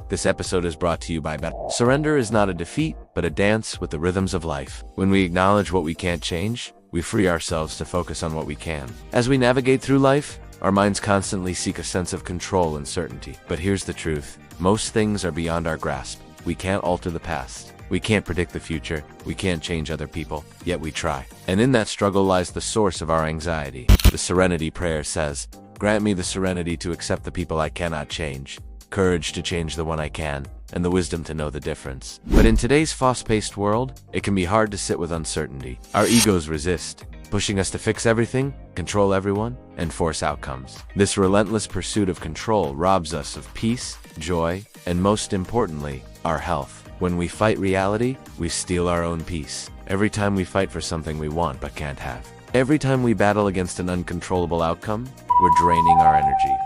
This episode is brought to you by Surrender is not a defeat, but a dance with the rhythms of life. When we acknowledge what we can't change, we free ourselves to focus on what we can. As we navigate through life, our minds constantly seek a sense of control and certainty. But here's the truth. Most things are beyond our grasp. We can't alter the past. We can't predict the future. We can't change other people, yet we try. And in that struggle lies the source of our anxiety. The Serenity Prayer says, "Grant me the serenity to accept the people I cannot change, courage to change the one I can, and the wisdom to know the difference." But in today's fast-paced world, it can be hard to sit with uncertainty. Our egos resist, pushing us to fix everything, control everyone, and force outcomes. This relentless pursuit of control robs us of peace, joy, and most importantly, our health. When we fight reality, we steal our own peace. Every time we fight for something we want but can't have. Every time we battle against an uncontrollable outcome, we're draining our energy.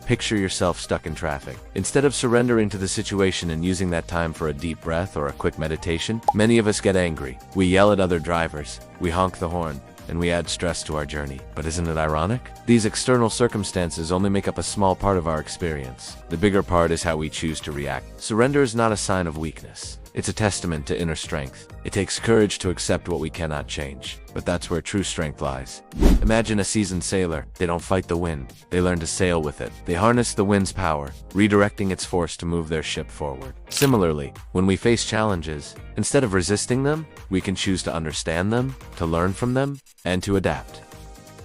Picture yourself stuck in traffic. Instead of surrendering to the situation and using that time for a deep breath or a quick meditation, many of us get angry. We yell at other drivers, we honk the horn, and we add stress to our journey. But isn't it ironic? These external circumstances only make up a small part of our experience. The bigger part is how we choose to react. Surrender is not a sign of weakness. It's a testament to inner strength. It takes courage to accept what we cannot change. But that's where true strength lies. Imagine a seasoned sailor. They don't fight the wind. They learn to sail with it. They harness the wind's power, redirecting its force to move their ship forward. Similarly, when we face challenges, instead of resisting them, we can choose to understand them, to learn from them, and to adapt.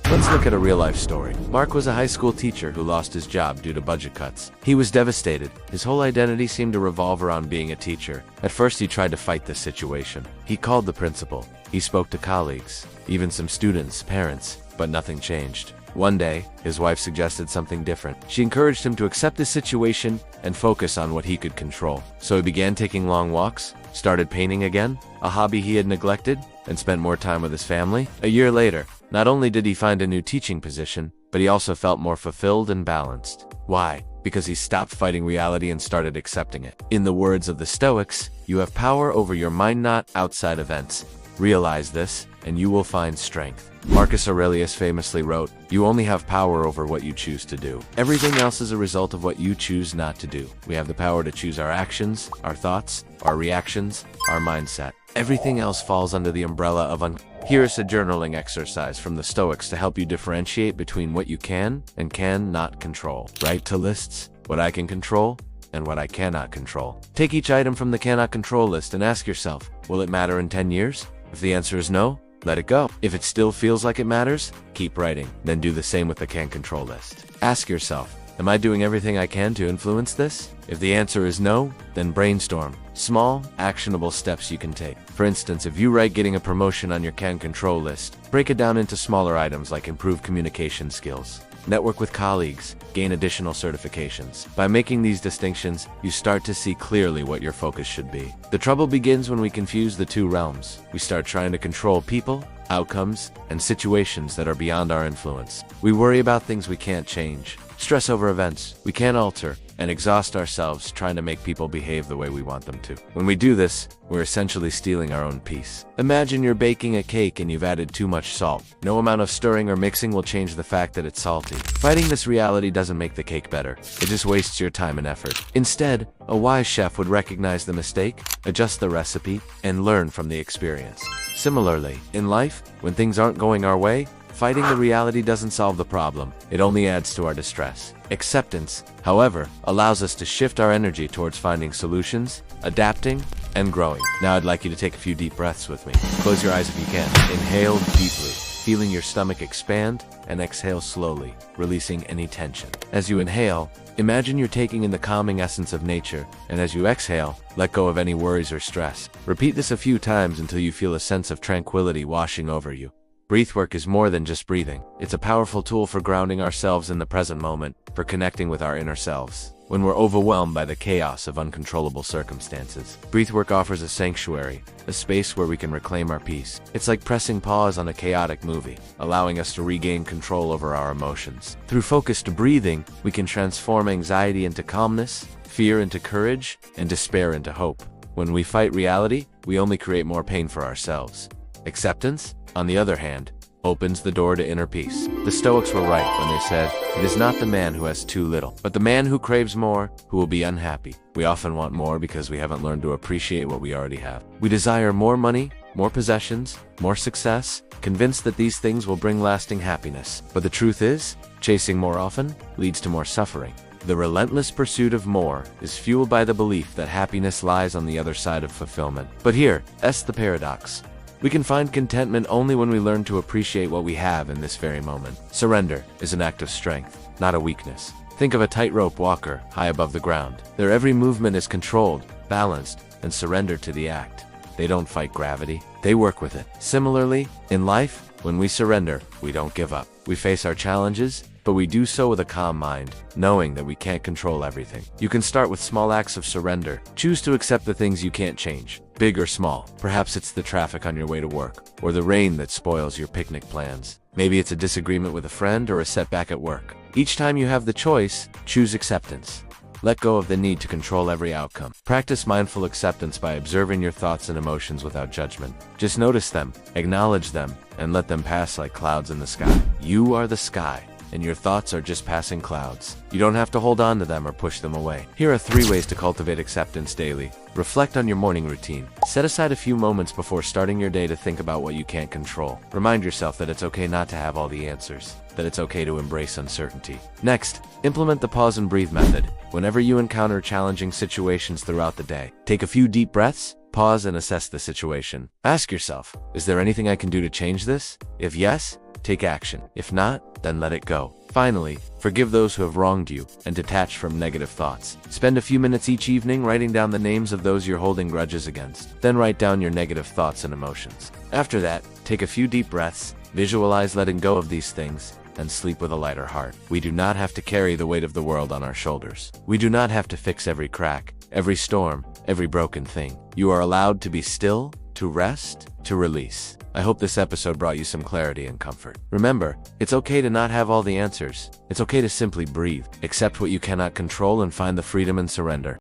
Let's look at a real-life story. Mark was a high school teacher who lost his job due to budget cuts. He was devastated. His whole identity seemed to revolve around being a teacher. At first, he tried to fight this situation. He called the principal. He spoke to colleagues, even some students, parents, but nothing changed. One day, his wife suggested something different. She encouraged him to accept the situation and focus on what he could control. So he began taking long walks, started painting again, a hobby he had neglected, and spent more time with his family. A year later, not only did he find a new teaching position, but he also felt more fulfilled and balanced. Why? Because he stopped fighting reality and started accepting it. In the words of the Stoics, you have power over your mind, not outside events. Realize this, and you will find strength. Marcus Aurelius famously wrote, "You only have power over what you choose to do. Everything else is a result of what you choose not to do." We have the power to choose our actions, our thoughts, our reactions, our mindset. Everything else falls under the umbrella of Here's a journaling exercise from the Stoics to help you differentiate between what you can and cannot control. Write to lists, what I can control and what I cannot control. Take each item from the cannot control list and ask yourself, will it matter in 10 years? If the answer is no, let it go. If it still feels like it matters, keep writing. Then do the same with the can control list. Ask yourself, am I doing everything I can to influence this? If the answer is no, then brainstorm small, actionable steps you can take. For instance, if you write getting a promotion on your can control list, break it down into smaller items like improve communication skills, network with colleagues, gain additional certifications. By making these distinctions, you start to see clearly what your focus should be. The trouble begins when we confuse the two realms. We start trying to control people, outcomes, and situations that are beyond our influence. We worry about things we can't change, stress over events we can't alter, and exhaust ourselves trying to make people behave the way we want them to. When we do this, we're essentially stealing our own peace. Imagine you're baking a cake and you've added too much salt. No amount of stirring or mixing will change the fact that it's salty. Fighting this reality doesn't make the cake better. It just wastes your time and effort. Instead, a wise chef would recognize the mistake, adjust the recipe, and learn from the experience. Similarly, in life, when things aren't going our way, fighting the reality doesn't solve the problem. It only adds to our distress. Acceptance, however, allows us to shift our energy towards finding solutions, adapting, and growing. Now I'd like you to take a few deep breaths with me. Close your eyes if you can. Inhale deeply, feeling your stomach expand, and exhale slowly, releasing any tension. As you inhale, imagine you're taking in the calming essence of nature, and as you exhale, let go of any worries or stress. Repeat this a few times until you feel a sense of tranquility washing over you. Breathwork is more than just breathing. It's a powerful tool for grounding ourselves in the present moment, for connecting with our inner selves. When we're overwhelmed by the chaos of uncontrollable circumstances, breathwork offers a sanctuary, a space where we can reclaim our peace. It's like pressing pause on a chaotic movie, allowing us to regain control over our emotions. Through focused breathing, we can transform anxiety into calmness, fear into courage, and despair into hope. When we fight reality, we only create more pain for ourselves. Acceptance, on the other hand, opens the door to inner peace. The Stoics were right when they said, "It is not the man who has too little, but the man who craves more who will be unhappy." We often want more because we haven't learned to appreciate what we already have. We desire more money, more possessions, more success, convinced that these things will bring lasting happiness. But the truth is, chasing more often leads to more suffering. The relentless pursuit of more is fueled by the belief that happiness lies on the other side of fulfillment. But here's the paradox. We can find contentment only when we learn to appreciate what we have in this very moment. Surrender is an act of strength, not a weakness. Think of a tightrope walker high above the ground. Their every movement is controlled, balanced, and surrendered to the act. They don't fight gravity, they work with it. Similarly, in life, when we surrender, we don't give up. We face our challenges, but we do so with a calm mind, knowing that we can't control everything. You can start with small acts of surrender. Choose to accept the things you can't change, big or small. Perhaps it's the traffic on your way to work, or the rain that spoils your picnic plans. Maybe it's a disagreement with a friend or a setback at work. Each time you have the choice, choose acceptance. Let go of the need to control every outcome. Practice mindful acceptance by observing your thoughts and emotions without judgment. Just notice them, acknowledge them, and let them pass like clouds in the sky. You are the sky, and your thoughts are just passing clouds. You don't have to hold on to them or push them away. Here are 3 ways to cultivate acceptance daily. Reflect on your morning routine. Set aside a few moments before starting your day to think about what you can't control. Remind yourself that it's okay not to have all the answers, that it's okay to embrace uncertainty. Next, implement the pause and breathe method. Whenever you encounter challenging situations throughout the day, take a few deep breaths, pause and assess the situation. Ask yourself, is there anything I can do to change this? If yes, take action. If not, then let it go. Finally, forgive those who have wronged you and detach from negative thoughts. Spend a few minutes each evening writing down the names of those you're holding grudges against. Then write down your negative thoughts and emotions. After that, take a few deep breaths, visualize letting go of these things, and sleep with a lighter heart. We do not have to carry the weight of the world on our shoulders. We do not have to fix every crack, every storm, every broken thing. You are allowed to be still, to rest, to release. I hope this episode brought you some clarity and comfort. Remember, it's okay to not have all the answers. It's okay to simply breathe, accept what you cannot control, and find the freedom in surrender.